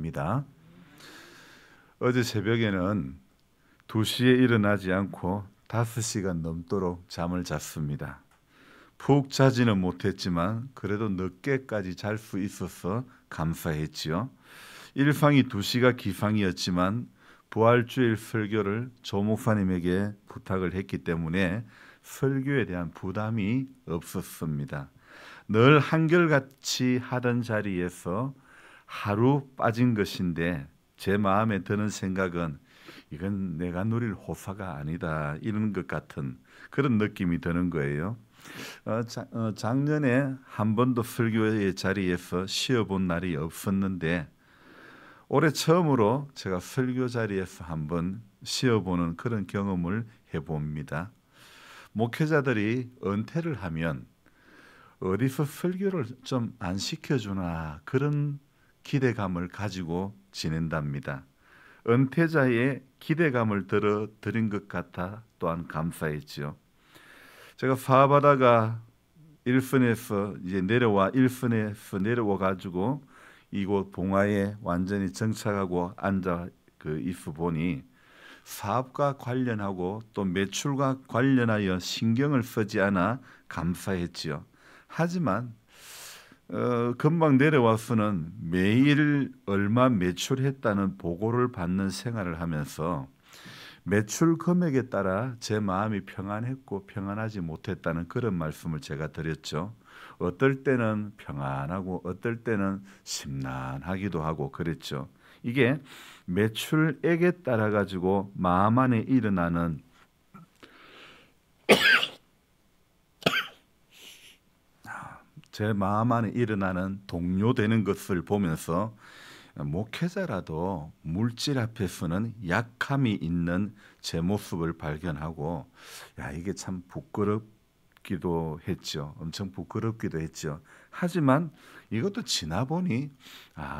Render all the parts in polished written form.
시간입니다. 어제 새벽에는 2시에 일어나지 않고 5시간 넘도록 잠을 잤습니다. 푹 자지는 못했지만 그래도 늦게까지 잘 수 있어서 감사했지요. 일상이 2시가 기상이었지만 부활주일 설교를 조 목사님에게 부탁을 했기 때문에 설교에 대한 부담이 없었습니다. 늘 한결같이 하던 자리에서 하루 빠진 것인데 제 마음에 드는 생각은 이건 내가 누릴 호사가 아니다, 이런 것 같은 그런 느낌이 드는 거예요. 작년에 한 번도 설교의 자리에서 쉬어본 날이 없었는데 올해 처음으로 제가 설교 자리에서 한번 쉬어보는 그런 경험을 해봅니다. 목회자들이 은퇴를 하면 어디서 설교를 좀 안 시켜주나 그런 기대감을 가지고 지낸답니다. 은퇴자의 기대감을 들어드린 것 같아 또한 감사했지요. 제가 사업하다가 일선에서 이제 일선에서 내려와 가지고 이곳 봉화에 완전히 정착하고 앉아 있어 보니 사업과 관련하고 또 매출과 관련하여 신경을 쓰지 않아 감사했지요. 하지만 금방 내려와서는 매일 얼마 매출했다는 보고를 받는 생활을 하면서 매출 금액에 따라 제 마음이 평안했고 평안하지 못했다는 그런 말씀을 제가 드렸죠. 어떨 때는 평안하고 어떨 때는 심란하기도 하고 그랬죠. 이게 매출액에 따라 가지고 마음 안에 일어나는 제 마음 안에 일어나는 동요되는 것을 보면서 목회자라도 물질 앞에서는 약함이 있는 제 모습을 발견하고 이게 참 부끄럽기도 했죠. 엄청 부끄럽기도 했죠. 하지만 이것도 지나보니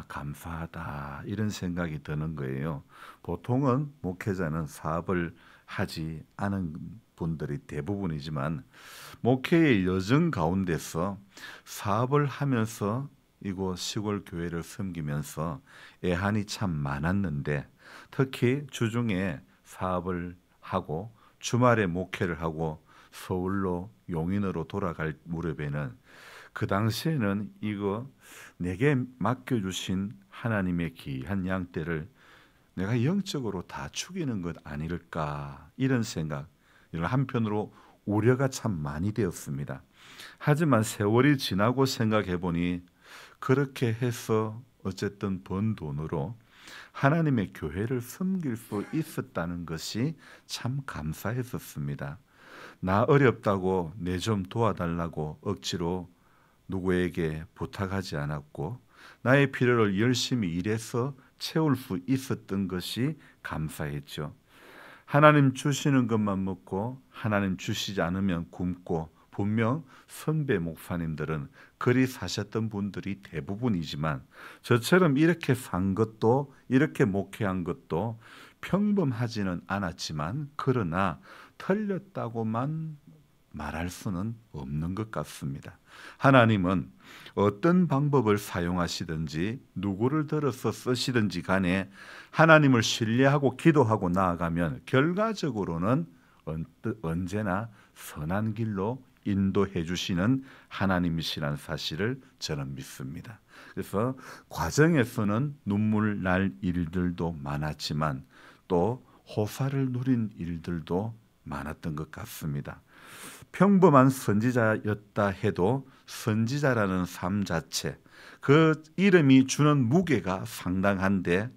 감사하다, 이런 생각이 드는 거예요. 보통은 목회자는 사업을 하지 않은 분들이 대부분이지만 목회의 여정 가운데서 사업을 하면서 이곳 시골 교회를 섬기면서 애한이 참 많았는데 특히 주중에 사업을 하고 주말에 목회를 하고 서울로 용인으로 돌아갈 무렵에는 그 당시에는 이거 내게 맡겨주신 하나님의 귀한 양떼를 내가 영적으로 다 죽이는 것 아닐까, 이런 생각, 이런 한편으로 우려가 참 많이 되었습니다. 하지만 세월이 지나고 생각해 보니 그렇게 해서 어쨌든 번 돈으로 하나님의 교회를 섬길 수 있었다는 것이 참 감사했었습니다. 나 어렵다고 내 좀 도와달라고 억지로 누구에게 부탁하지 않았고 나의 필요를 열심히 일해서 채울 수 있었던 것이 감사했죠. 하나님 주시는 것만 먹고 하나님 주시지 않으면 굶고, 분명 선배 목사님들은 그리 사셨던 분들이 대부분이지만 저처럼 이렇게 산 것도, 이렇게 목회한 것도 평범하지는 않았지만 그러나 틀렸다고만 말할 수는 없는 것 같습니다. 하나님은 어떤 방법을 사용하시든지 누구를 들어서 쓰시든지 간에 하나님을 신뢰하고 기도하고 나아가면 결과적으로는 언제나 선한 길로 인도해 주시는 하나님이시라는 사실을 저는 믿습니다. 그래서 과정에서는 눈물 날 일들도 많았지만 또 호사를 누린 일들도 많았던 것 같습니다. 평범한 선지자였다 해도 선지자라는 삶 자체, 그 이름이 주는 무게가 상당한데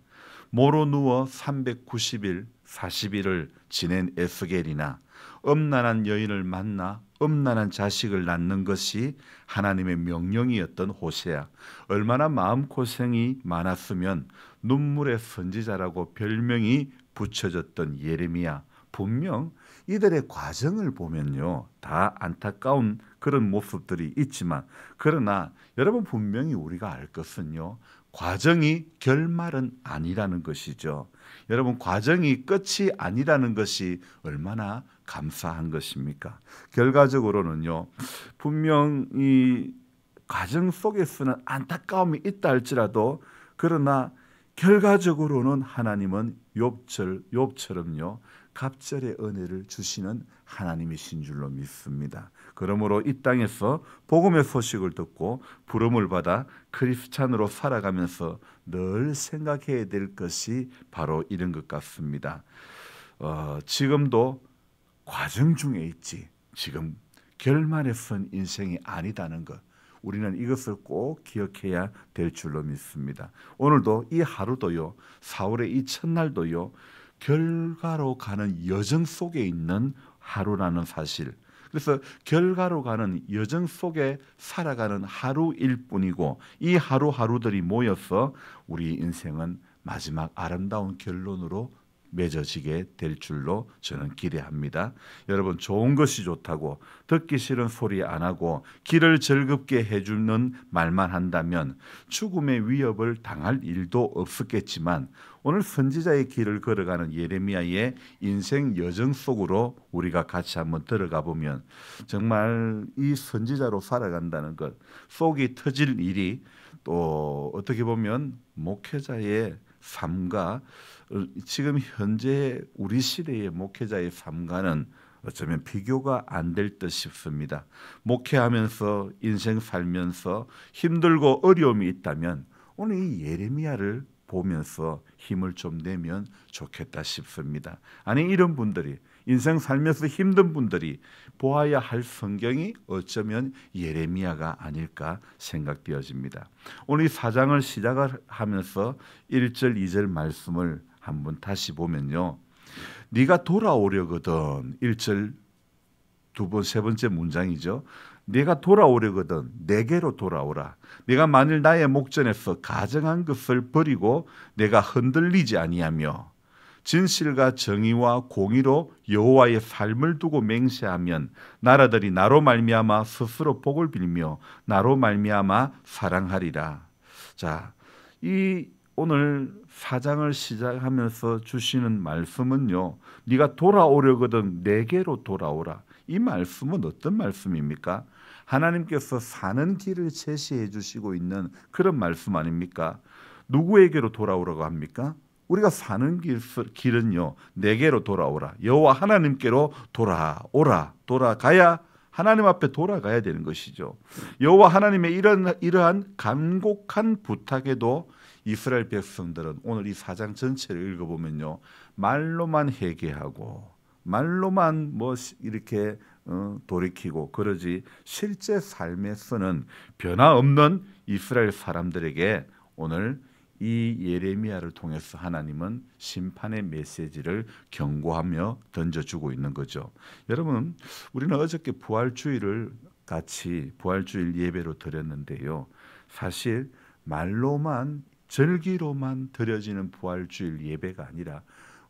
모로 누워 390일 40일을 지낸 에스겔이나 음란한 여인을 만나 음란한 자식을 낳는 것이 하나님의 명령이었던 호세아, 얼마나 마음고생이 많았으면 눈물의 선지자라고 별명이 붙여졌던 예레미야, 분명 이들의 과정을 보면요 다 안타까운 그런 모습들이 있지만 그러나 여러분 분명히 우리가 알 것은요 과정이 결말은 아니라는 것이죠. 여러분 과정이 끝이 아니라는 것이 얼마나 감사한 것입니까? 결과적으로는요 분명 이 과정 속에서는 안타까움이 있다 할지라도 그러나 결과적으로는 하나님은 욥처럼요 갑절의 은혜를 주시는 하나님이신 줄로 믿습니다. 그러므로 이 땅에서 복음의 소식을 듣고 부름을 받아 크리스찬으로 살아가면서 늘 생각해야 될 것이 바로 이런 것 같습니다. 지금도 과정 중에 있지, 지금 결말에 선 인생이 아니다는 것, 우리는 이것을 꼭 기억해야 될 줄로 믿습니다. 오늘도 이 하루도요, 4월의 이 첫날도요, 결과로 가는 여정 속에 있는 하루라는 사실, 그래서 결과로 가는 여정 속에 살아가는 하루일 뿐이고, 이 하루하루들이 모여서 우리 인생은 마지막 아름다운 결론으로 맺어지게 될 줄로 저는 기대합니다. 여러분, 좋은 것이 좋다고 듣기 싫은 소리 안 하고 길을 즐겁게 해주는 말만 한다면 죽음의 위협을 당할 일도 없었겠지만, 오늘 선지자의 길을 걸어가는 예레미야의 인생 여정 속으로 우리가 같이 한번 들어가 보면 정말 이 선지자로 살아간다는 것, 속이 터질 일이 또 어떻게 보면 목회자의 삶과 지금 현재 우리 시대의 목회자의 삶과는 어쩌면 비교가 안 될 듯 싶습니다. 목회하면서 인생 살면서 힘들고 어려움이 있다면 오늘 이 예레미야를 보면서 힘을 좀 내면 좋겠다 싶습니다. 아니, 이런 분들이, 인생 살면서 힘든 분들이 보아야 할 성경이 어쩌면 예레미야가 아닐까 생각되어집니다. 오늘 이 4장을 시작을 하면서 1절 2절 말씀을 한번 다시 보면요, 네가 돌아오려거든, 1절 세 번째 문장이죠. 네가 돌아오려거든 내게로 돌아오라. 네가 만일 나의 목전에서 가정한 것을 버리고 내가 흔들리지 아니하며 진실과 정의와 공의로 여호와의 삶을 두고 맹세하면 나라들이 나로 말미암아 스스로 복을 빌며 나로 말미암아 사랑하리라. 자, 이 오늘 4장을 시작하면서 주시는 말씀은요, 네가 돌아오려거든 내게로 돌아오라. 이 말씀은 어떤 말씀입니까? 하나님께서 사는 길을 제시해 주시고 있는 그런 말씀 아닙니까? 누구에게로 돌아오라고 합니까? 우리가 사는 길은요, 내게로 돌아오라. 여호와 하나님께로 돌아오라. 돌아가야 하나님 앞에 돌아가야 되는 것이죠. 여호와 하나님의 이러한 간곡한 부탁에도 이스라엘 백성들은 오늘 이 4장 전체를 읽어보면요, 말로만 회개하고 말로만 이렇게 돌이키고 그러지 실제 삶에서는 변화없는 이스라엘 사람들에게 오늘 이 예레미야를 통해서 하나님은 심판의 메시지를 경고하며 던져주고 있는 거죠. 여러분, 우리는 어저께 부활주일을 같이 부활주일 예배로 드렸는데요, 사실 말로만 절기로만 드려지는 부활주일 예배가 아니라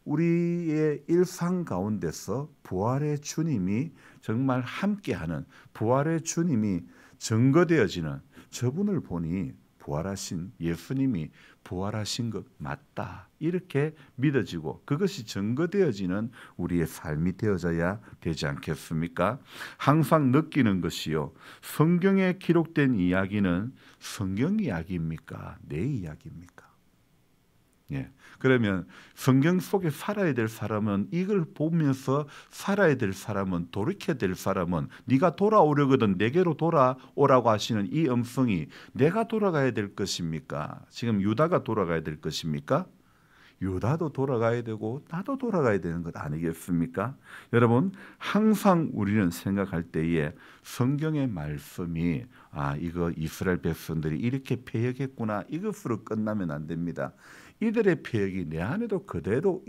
우리의 일상 가운데서 부활의 주님이 정말 함께하는, 부활의 주님이 증거되어지는, 저분을 보니 부활하신 예수님이 부활하신 것 맞다, 이렇게 믿어지고 그것이 증거되어지는 우리의 삶이 되어져야 되지 않겠습니까? 항상 느끼는 것이요, 성경에 기록된 이야기는 성경 이야기입니까? 내 이야기입니까? 예. 그러면 성경 속에 살아야 될 사람은, 이걸 보면서 살아야 될 사람은, 돌이켜야 될 사람은, 네가 돌아오려거든 내게로 돌아오라고 하시는 이 음성이 내가 돌아가야 될 것입니까? 지금 유다가 돌아가야 될 것입니까? 유다도 돌아가야 되고 나도 돌아가야 되는 것 아니겠습니까? 여러분, 항상 우리는 생각할 때에 성경의 말씀이 이거 이스라엘 백성들이 이렇게 패역했구나, 이것으로 끝나면 안 됩니다. 이들의 패역이 내 안에도 그대로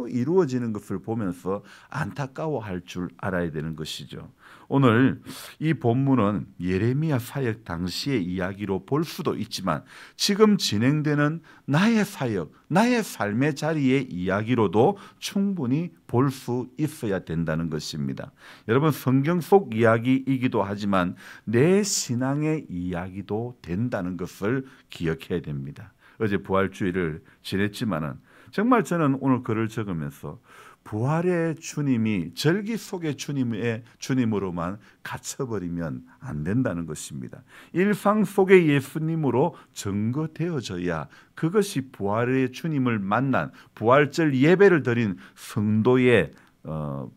이루어지는 것을 보면서 안타까워할 줄 알아야 되는 것이죠. 오늘 이 본문은 예레미야 사역 당시의 이야기로 볼 수도 있지만 지금 진행되는 나의 사역, 나의 삶의 자리의 이야기로도 충분히 볼 수 있어야 된다는 것입니다. 여러분, 성경 속 이야기이기도 하지만 내 신앙의 이야기도 된다는 것을 기억해야 됩니다. 어제 부활주일을 지냈지만은 정말 저는 오늘 글을 적으면서 부활의 주님이 절기 속의 주님으로만 갇혀버리면 안 된다는 것입니다. 일상 속의 예수님으로 증거되어져야 그것이 부활의 주님을 만난 부활절 예배를 드린 성도의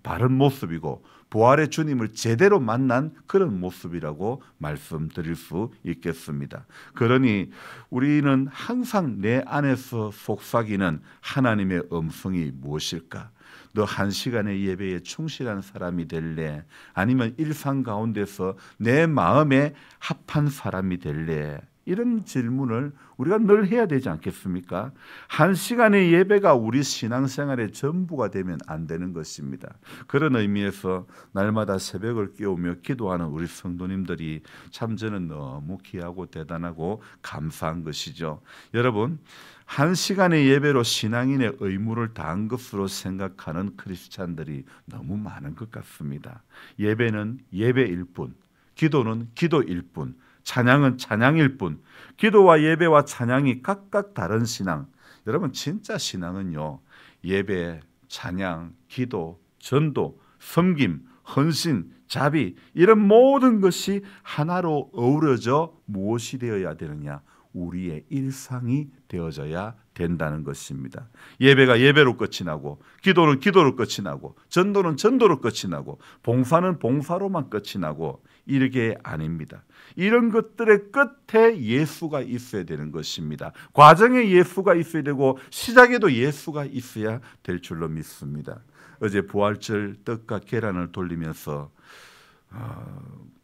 바른 모습이고 부활의 주님을 제대로 만난 그런 모습이라고 말씀드릴 수 있겠습니다. 그러니 우리는 항상 내 안에서 속삭이는 하나님의 음성이 무엇일까? 너 한 시간의 예배에 충실한 사람이 될래? 아니면 일상 가운데서 내 마음에 합한 사람이 될래? 이런 질문을 우리가 늘 해야 되지 않겠습니까? 한 시간의 예배가 우리 신앙생활의 전부가 되면 안 되는 것입니다. 그런 의미에서 날마다 새벽을 깨우며 기도하는 우리 성도님들이 참 저는 너무 귀하고 대단하고 감사한 것이죠. 여러분, 한 시간의 예배로 신앙인의 의무를 다한 것으로 생각하는 크리스찬들이 너무 많은 것 같습니다. 예배는 예배일 뿐, 기도는 기도일 뿐, 찬양은 찬양일 뿐, 기도와 예배와 찬양이 각각 다른 신앙. 여러분, 진짜 신앙은요, 예배, 찬양, 기도, 전도, 섬김, 헌신, 자비, 이런 모든 것이 하나로 어우러져 무엇이 되어야 되느냐? 우리의 일상이 되어져야 된다는 것입니다. 예배가 예배로 끝이 나고, 기도는 기도로 끝이 나고, 전도는 전도로 끝이 나고, 봉사는 봉사로만 끝이 나고, 이게 아닙니다. 이런 것들의 끝에 예수가 있어야 되는 것입니다. 과정에 예수가 있어야 되고 시작에도 예수가 있어야 될 줄로 믿습니다. 어제 부활절 떡과 계란을 돌리면서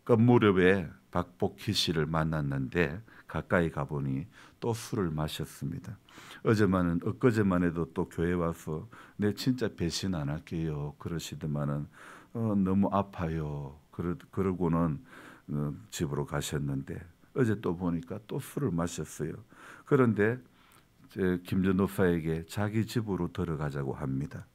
끝무렵에 박복희 씨를 만났는데 가까이 가보니 또 술을 마셨습니다. 엊그제만 해도 또 교회 와서 내 진짜 배신 안 할게요 그러시더만은 너무 아파요 그러고는 집으로 가셨는데 어제 또 보니까 또 술을 마셨어요. 그런데 김 전도사에게 자기 집으로 들어가자고 합니다.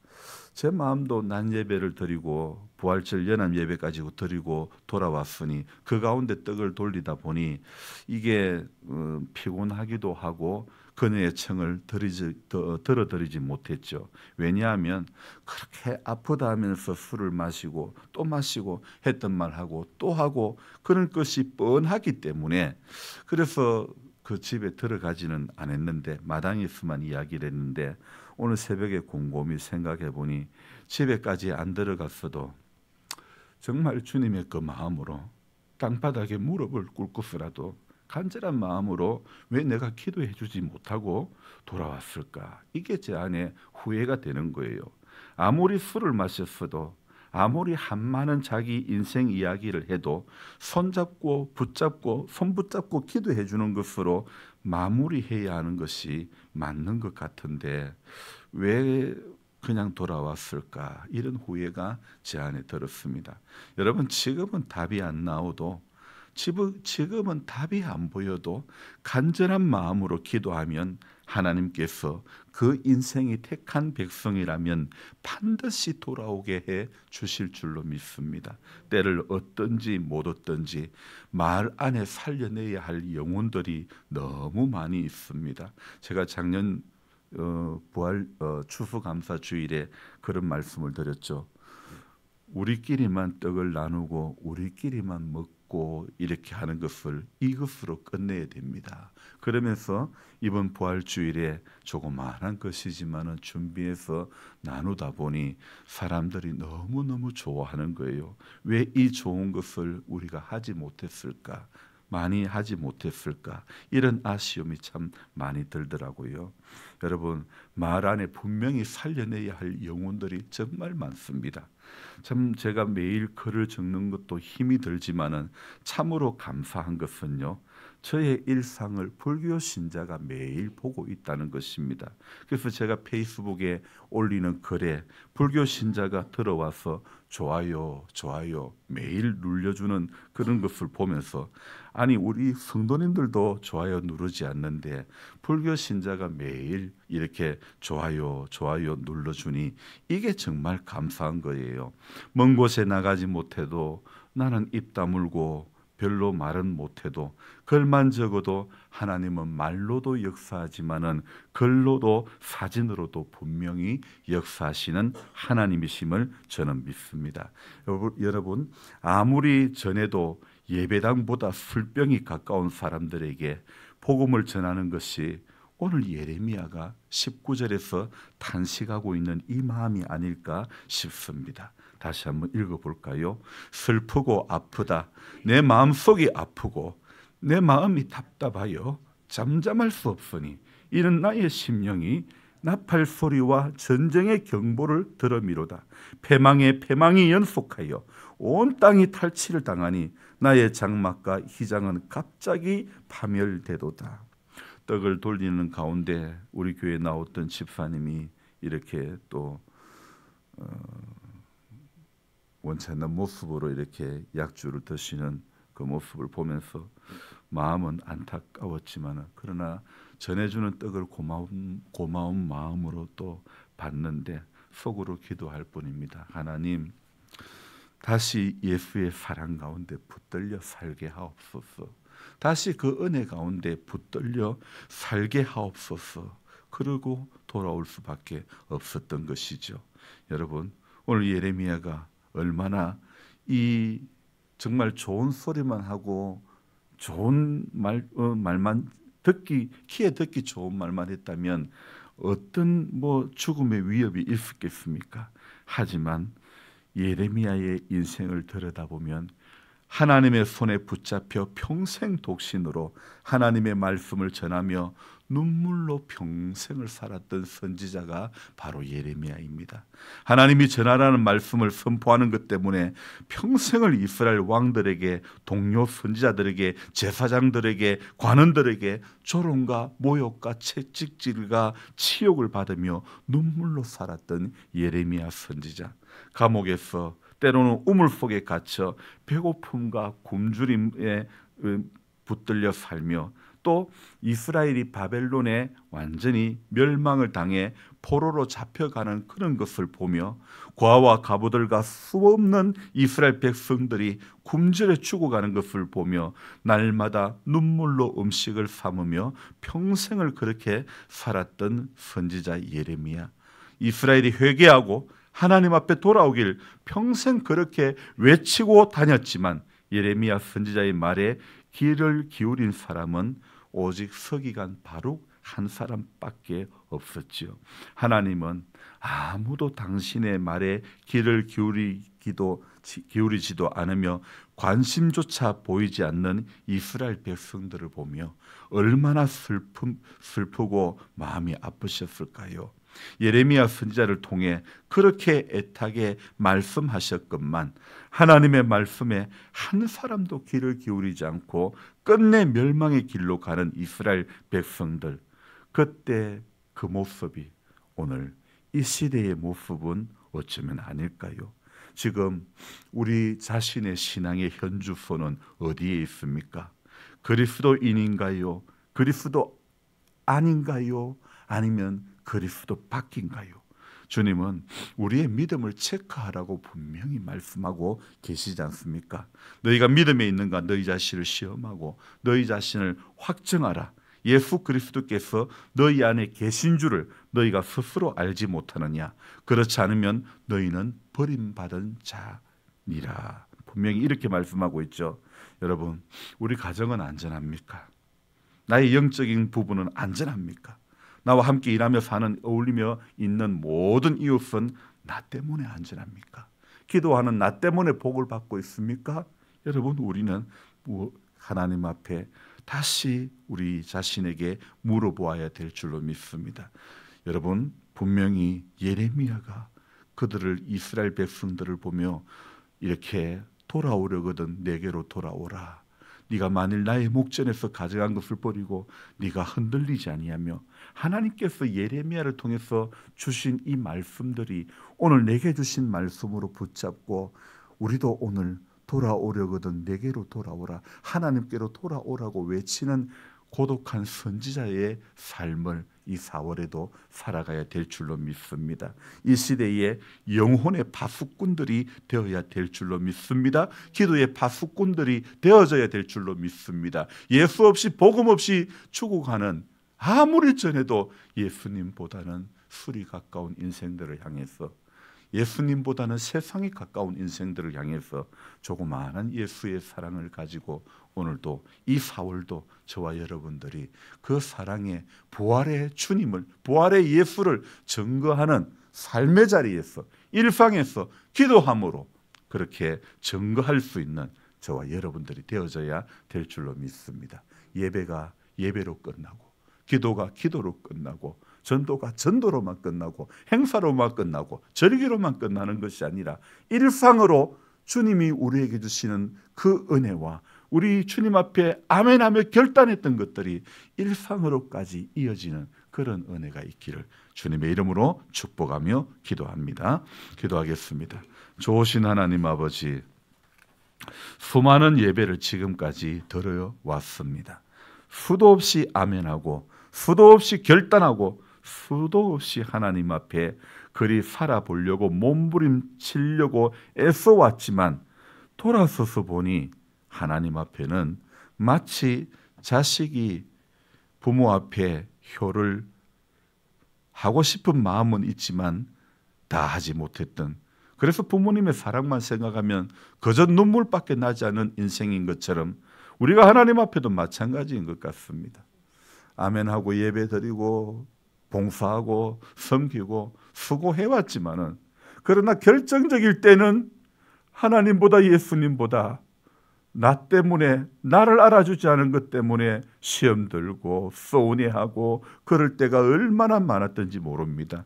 제 마음도 난 예배를 드리고 부활절 연합 예배까지 드리고 돌아왔으니 그 가운데 떡을 돌리다 보니 이게 피곤하기도 하고 그녀의 청을 들어드리지 못했죠. 왜냐하면 그렇게 아프다 하면서 술을 마시고 또 마시고 했던 말하고 또 하고 그런 것이 뻔하기 때문에 그래서 그 집에 들어가지는 않았는데 마당에서만 이야기를 했는데 오늘 새벽에 곰곰이 생각해 보니 집에까지 안 들어갔어도 정말 주님의 그 마음으로 땅바닥에 무릎을 꿇고서라도 간절한 마음으로 왜 내가 기도해 주지 못하고 돌아왔을까? 이게 제 안에 후회가 되는 거예요. 아무리 술을 마셨어도 아무리 한많은 자기 인생 이야기를 해도 손잡고 붙잡고 손 붙잡고 기도해 주는 것으로 마무리해야 하는 것이 맞는 것 같은데 왜 그냥 돌아왔을까? 이런 후회가 제 안에 들었습니다. 여러분, 지금은 답이 안 나오도 지금은 답이 안 보여도 간절한 마음으로 기도하면 하나님께서 그 인생이 택한 백성이라면 반드시 돌아오게 해 주실 줄로 믿습니다. 때를 얻든지 못 얻든지 말 안에 살려내야 할 영혼들이 너무 많이 있습니다. 제가 작년 부활 추수감사 주일에 그런 말씀을 드렸죠. 우리끼리만 떡을 나누고 우리끼리만 먹고 이렇게 하는 것을 이것으로 끝내야 됩니다. 그러면서 이번 부활주일에 조그마한 것이지만 준비해서 나누다 보니 사람들이 너무너무 좋아하는 거예요. 왜 이 좋은 것을 우리가 하지 못했을까? 많이 하지 못했을까? 이런 아쉬움이 참 많이 들더라고요. 여러분, 말 안에 분명히 살려내야 할 영혼들이 정말 많습니다. 참 제가 매일 글을 적는 것도 힘이 들지만은 참으로 감사한 것은요, 저의 일상을 불교 신자가 매일 보고 있다는 것입니다. 그래서 제가 페이스북에 올리는 글에 불교 신자가 들어와서 좋아요 매일 눌러주는 그런 것을 보면서 아니 우리 성도님들도 좋아요 누르지 않는데 불교 신자가 매일 이렇게 좋아요 눌러주니 이게 정말 감사한 거예요. 먼 곳에 나가지 못해도 나는 입 다물고 별로 말은 못해도 글만 적어도 하나님은 말로도 역사하지만은 글로도 사진으로도 분명히 역사하시는 하나님이심을 저는 믿습니다. 여러분 아무리 전에도 예배당보다 술병이 가까운 사람들에게 복음을 전하는 것이 오늘 예레미야가 19절에서 탄식하고 있는 이 마음이 아닐까 싶습니다. 다시 한번 읽어볼까요? 슬프고 아프다. 내 마음속이 아프고 내 마음이 답답하여 잠잠할 수 없으니 이는 나의 심령이 나팔 소리와 전쟁의 경보를 들음이로다. 패망에 패망이 연속하여 온 땅이 탈취를 당하니 나의 장막과 휘장은 갑자기 파멸되도다. 떡을 돌리는 가운데 우리 교회에 나왔던 집사님이 이렇게 또 원치 않는 모습으로 이렇게 약주를 드시는 그 모습을 보면서 마음은 안타까웠지만 그러나 전해주는 떡을 고마운 마음으로 또 받는데 속으로 기도할 뿐입니다. 하나님, 다시 예수의 사랑 가운데 붙들려 살게 하옵소서. 다시 그 은혜 가운데 붙들려 살게 하옵소서. 그러고 돌아올 수밖에 없었던 것이죠. 여러분, 오늘 예레미야가 얼마나 이 정말 좋은 소리만 하고 좋은 말만 귀에 듣기 좋은 말만 했다면 어떤 죽음의 위협이 있었겠습니까? 하지만 예레미야의 인생을 들여다보면 하나님의 손에 붙잡혀 평생 독신으로 하나님의 말씀을 전하며 눈물로 평생을 살았던 선지자가 바로 예레미야입니다. 하나님이 전하라는 말씀을 선포하는 것 때문에 평생을 이스라엘 왕들에게, 동료 선지자들에게, 제사장들에게, 관원들에게 조롱과 모욕과 채찍질과 치욕을 받으며 눈물로 살았던 예레미야 선지자. 감옥에서 때로는 우물 속에 갇혀 배고픔과 굶주림에 붙들려 살며 또 이스라엘이 바벨론에 완전히 멸망을 당해 포로로 잡혀가는 그런 것을 보며 과와 가부들과 수없는 이스라엘 백성들이 굶주려 죽어가는 것을 보며 날마다 눈물로 음식을 삼으며 평생을 그렇게 살았던 선지자 예레미야. 이스라엘이 회개하고 하나님 앞에 돌아오길 평생 그렇게 외치고 다녔지만 예레미야 선지자의 말에 귀를 기울인 사람은 오직 서기관 바룩 한 사람밖에 없었지요. 하나님은 아무도 당신의 말에 귀를 기울이지도 않으며 관심조차 보이지 않는 이스라엘 백성들을 보며 얼마나 슬프고 마음이 아프셨을까요? 예레미야 선지자를 통해 그렇게 애타게 말씀하셨건만 하나님의 말씀에 한 사람도 귀를 기울이지 않고 끝내 멸망의 길로 가는 이스라엘 백성들, 그때 그 모습이 오늘 이 시대의 모습은 어쩌면 아닐까요? 지금 우리 자신의 신앙의 현주소는 어디에 있습니까? 그리스도인인가요? 그리스도 아닌가요? 아니면 그리스도 밖인가요? 주님은 우리의 믿음을 체크하라고 분명히 말씀하고 계시지 않습니까? 너희가 믿음에 있는가 너희 자신을 시험하고 너희 자신을 확증하라. 예수 그리스도께서 너희 안에 계신 줄을 너희가 스스로 알지 못하느냐? 그렇지 않으면 너희는 버림받은 자니라. 분명히 이렇게 말씀하고 있죠. 여러분, 우리 가정은 안전합니까? 나의 영적인 부분은 안전합니까? 나와 함께 일하며 사는, 어울리며 있는 모든 이웃은 나 때문에 안전합니까? 기도하는 나 때문에 복을 받고 있습니까? 여러분, 우리는 하나님 앞에 다시 우리 자신에게 물어보아야 될 줄로 믿습니다. 여러분, 분명히 예레미야가 그들을, 이스라엘 백성들을 보며 이렇게 돌아오려거든 내게로 돌아오라. 네가 만일 나의 목전에서 가져간 것을 버리고 네가 흔들리지 아니하며, 하나님께서 예레미야를 통해서 주신 이 말씀들이 오늘 내게 주신 말씀으로 붙잡고 우리도 오늘 돌아오려거든 내게로 돌아오라, 하나님께로 돌아오라고 외치는 고독한 선지자의 삶을 이 4월에도 살아가야 될 줄로 믿습니다. 이 시대에 영혼의 파수꾼들이 되어야 될 줄로 믿습니다. 기도의 파수꾼들이 되어져야 될 줄로 믿습니다. 예수 없이 복음 없이 죽어가는, 아무리 전해도 예수님보다는 술이 가까운 인생들을 향해서, 예수님보다는 세상이 가까운 인생들을 향해서 조그마한 예수의 사랑을 가지고 오늘도 이 4월도 저와 여러분들이 그 사랑의 부활의 주님을, 부활의 예수를 증거하는 삶의 자리에서, 일상에서 기도함으로 그렇게 증거할 수 있는 저와 여러분들이 되어져야 될 줄로 믿습니다. 예배가 예배로 끝나고, 기도가 기도로 끝나고, 전도가 전도로만 끝나고, 행사로만 끝나고, 절기로만 끝나는 것이 아니라 일상으로 주님이 우리에게 주시는 그 은혜와 우리 주님 앞에 아멘하며 결단했던 것들이 일상으로까지 이어지는 그런 은혜가 있기를 주님의 이름으로 축복하며 기도합니다. 기도하겠습니다. 좋으신 하나님 아버지, 수많은 예배를 지금까지 들어왔습니다. 수도 없이 아멘하고, 수도 없이 결단하고, 수도 없이 하나님 앞에 그리 살아보려고 몸부림치려고 애써왔지만 돌아서서 보니 하나님 앞에는 마치 자식이 부모 앞에 효를 하고 싶은 마음은 있지만 다 하지 못했던, 그래서 부모님의 사랑만 생각하면 그저 눈물밖에 나지 않은 인생인 것처럼 우리가 하나님 앞에도 마찬가지인 것 같습니다. 아멘하고 예배드리고 봉사하고 섬기고 수고해왔지만은, 그러나 결정적일 때는 하나님보다 예수님보다 나 때문에, 나를 알아주지 않은 것 때문에 시험 들고 서운해하고 그럴 때가 얼마나 많았던지 모릅니다.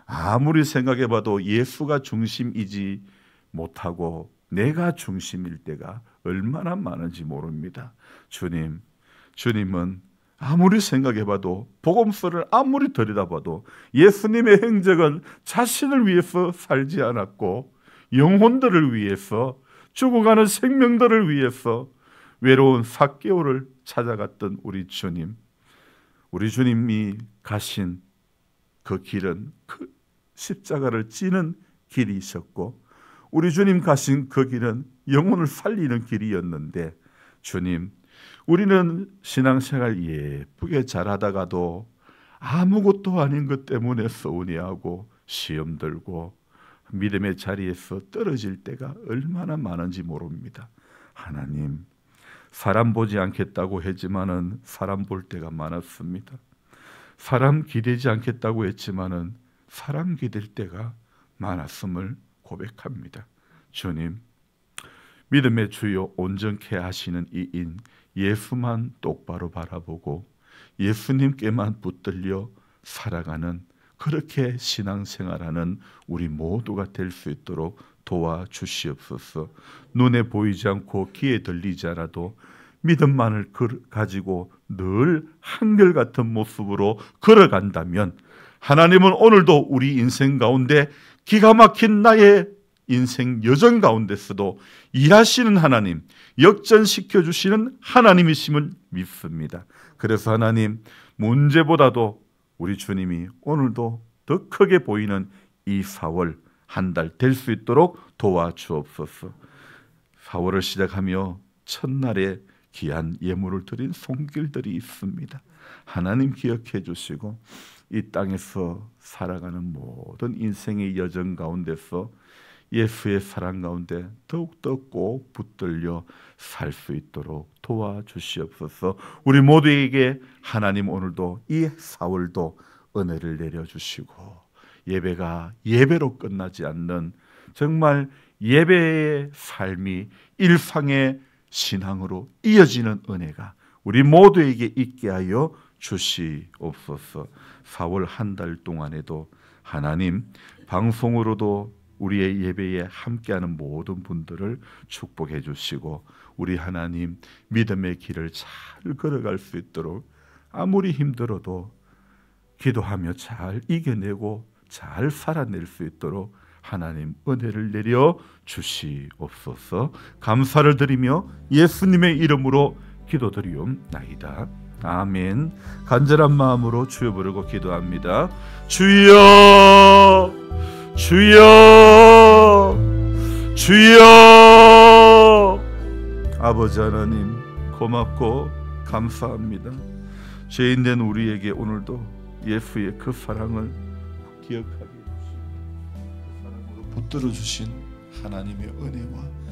아무리 생각해봐도 예수가 중심이지 못하고 내가 중심일 때가 얼마나 많은지 모릅니다. 주님은 아무리 생각해봐도, 복음서를 아무리 들여다봐도 예수님의 행적은 자신을 위해서 살지 않았고 영혼들을 위해서, 죽어가는 생명들을 위해서 외로운 삭개오를 찾아갔던 우리 주님이 가신 그 길은 그 십자가를 지는 길이셨고, 우리 주님 가신 그 길은 영혼을 살리는 길이었는데, 주님, 우리는 신앙생활 예쁘게 잘하다가도 아무것도 아닌 것 때문에 서운해하고 시험 들고 믿음의 자리에서 떨어질 때가 얼마나 많은지 모릅니다. 하나님, 사람 보지 않겠다고 했지만은 사람 볼 때가 많았습니다. 사람 기대지 않겠다고 했지만은 사람 기댈 때가 많았음을 고백합니다. 주님, 믿음의 주요 온전케 하시는 이인 예수만 똑바로 바라보고 예수님께만 붙들려 살아가는, 그렇게 신앙생활하는 우리 모두가 될 수 있도록 도와주시옵소서. 눈에 보이지 않고 귀에 들리지 않아도 믿음만을 가지고 늘 한결같은 모습으로 걸어간다면 하나님은 오늘도 우리 인생 가운데 기가 막힌 나의 인생 여정 가운데서도 일하시는 하나님, 역전시켜 주시는 하나님이심을 믿습니다. 그래서 하나님, 문제보다도 우리 주님이 오늘도 더 크게 보이는 이 4월 한 달 될 수 있도록 도와주옵소서. 4월을 시작하며 첫날에 귀한 예물을 드린 손길들이 있습니다. 하나님 기억해 주시고 이 땅에서 살아가는 모든 인생의 여정 가운데서 예수의 사랑 가운데 더욱더 꼭 붙들려 살 수 있도록 도와주시옵소서. 우리 모두에게 하나님 오늘도 이 4월도 은혜를 내려주시고 예배가 예배로 끝나지 않는 정말 예배의 삶이 일상의 신앙으로 이어지는 은혜가 우리 모두에게 있게 하여 주시옵소서. 4월 한 달 동안에도 하나님 방송으로도 우리의 예배에 함께하는 모든 분들을 축복해 주시고 우리 하나님 믿음의 길을 잘 걸어갈 수 있도록 아무리 힘들어도 기도하며 잘 이겨내고 잘 살아낼 수 있도록 하나님 은혜를 내려 주시옵소서. 감사를 드리며 예수님의 이름으로 기도드리옵나이다. 아멘. 간절한 마음으로 주여 부르고 기도합니다. 주여, 주여, 주여. 아버지 하나님, 고맙고 감사합니다. 죄인된 우리에게 오늘도 예수의 그 사랑을 기억하게 해주시고 그 사랑으로 붙들어 주신 하나님의 은혜와